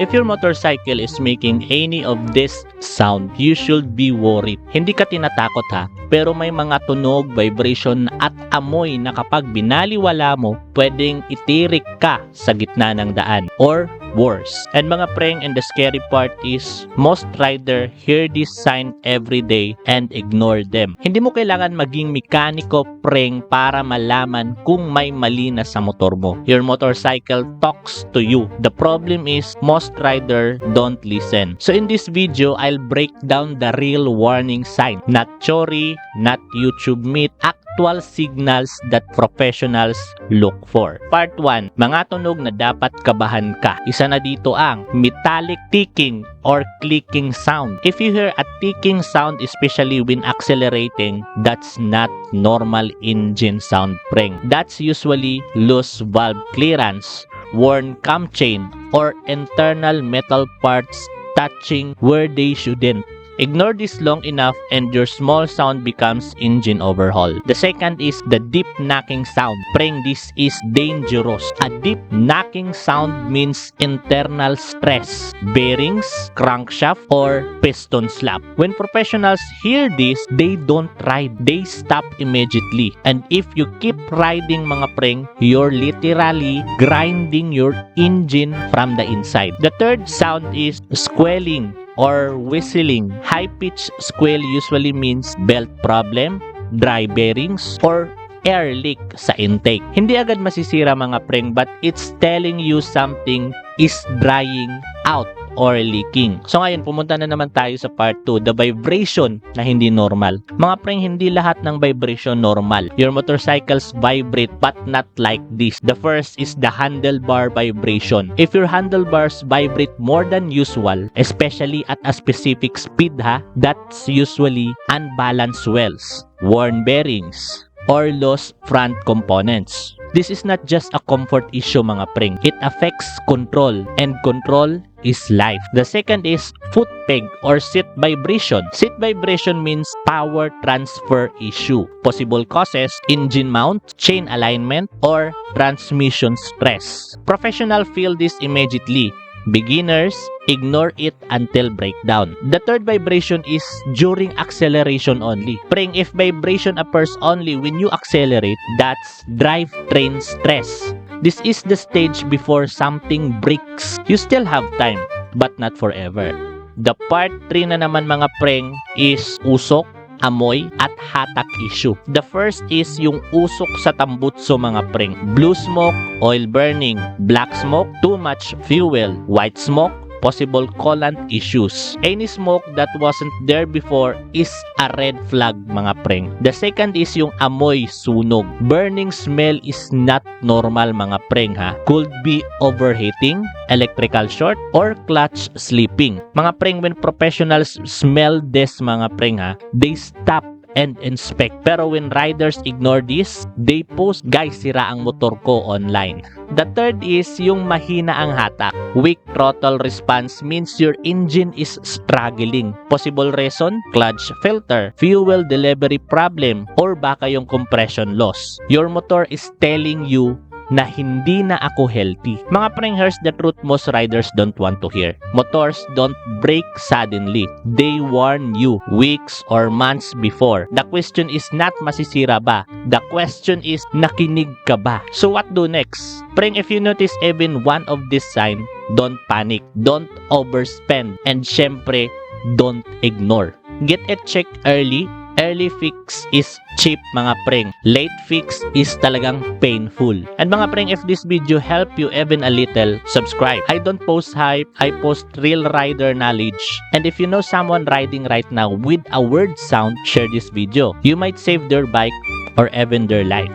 If your motorcycle is making any of this sound, you should be worried. Hindi ka tinatakot ha, pero may mga tunog, vibration at amoy na kapag binaliwala mo, pwedeng itirik ka sa gitna ng daan or worse. And mga preng, and the scary part is most rider hear this sign every day and ignore them. Hindi mo kailangan maging mekaniko preng para malaman kung may mali na sa motor mo. Your motorcycle talks to you. The problem is most rider don't listen. So in this video, I'll break down the real warning sign. Not theory, not YouTube myth, actual signals that professionals look for. Part 1, mga tunog na dapat kabahan ka. Isa na dito ang metallic ticking or clicking sound. If you hear a ticking sound, especially when accelerating, that's not normal engine sound preng. That's usually loose valve clearance, worn cam chain, or internal metal parts touching where they shouldn't. Ignore this long enough and your small sound becomes engine overhaul. The second is the deep knocking sound. Preng, this is dangerous. A deep knocking sound means internal stress, bearings, crankshaft, or piston slap. When professionals hear this, they don't ride. They stop immediately. And if you keep riding mga preng, you're literally grinding your engine from the inside. The third sound is squealing or whistling. High-pitched squeal usually means belt problem, dry bearings, or air leak sa intake. Hindi agad masisira mga preng, but it's telling you something is drying out or leaking. So ngayon, pumunta na naman tayo sa part 2, the vibration na hindi normal. Mga preng, hindi lahat ng vibration normal. Your motorcycles vibrate but not like this. The first is the handlebar vibration. If your handlebars vibrate more than usual, especially at a specific speed ha, that's usually unbalanced wheels, worn bearings, or lost front components. This is not just a comfort issue mga preng. It affects control, and control is life. The second is foot peg or seat vibration. Seat vibration means power transfer issue. Possible causes: engine mount, chain alignment, or transmission stress. Professional feel this immediately. Beginners ignore it until breakdown. The third vibration is during acceleration only. Preng, if vibration appears only when you accelerate, that's drivetrain stress. This is the stage before something breaks. You still have time, but not forever. The part 3 na naman mga preng is usok, amoy, at hatak issue. The first is yung usok sa tambutso mga preng. Blue smoke, oil burning, black smoke, too much fuel, white smoke, possible coolant issues. Any smoke that wasn't there before is a red flag mga preng. The second is yung amoy, sunog. Burning smell is not normal mga preng ha. Could be overheating, electrical short, or clutch slipping. Mga preng, when professionals smell this mga preng ha, they stop and inspect. Pero when riders ignore this, they post, guys, sira ang motor ko online. The third is yung mahina ang hatak. Weak throttle response means your engine is struggling. Possible reason: clutch filter, fuel delivery problem, or baka yung compression loss. Your motor is telling you na hindi na ako healthy. Mga preng, here's the truth most riders don't want to hear. Motors don't break suddenly. They warn you weeks or months before. The question is not masisira ba? The question is nakinig ka ba? So what do next? Preng, if you notice even one of this sign, don't panic, don't overspend, and syempre, don't ignore. Get it checked early. Early fix is cheap mga preng. Late fix is talagang painful. And mga preng, if this video help you even a little, subscribe. I don't post hype, I post real rider knowledge. And if you know someone riding right now with a weird sound, share this video. You might save their bike or even their life.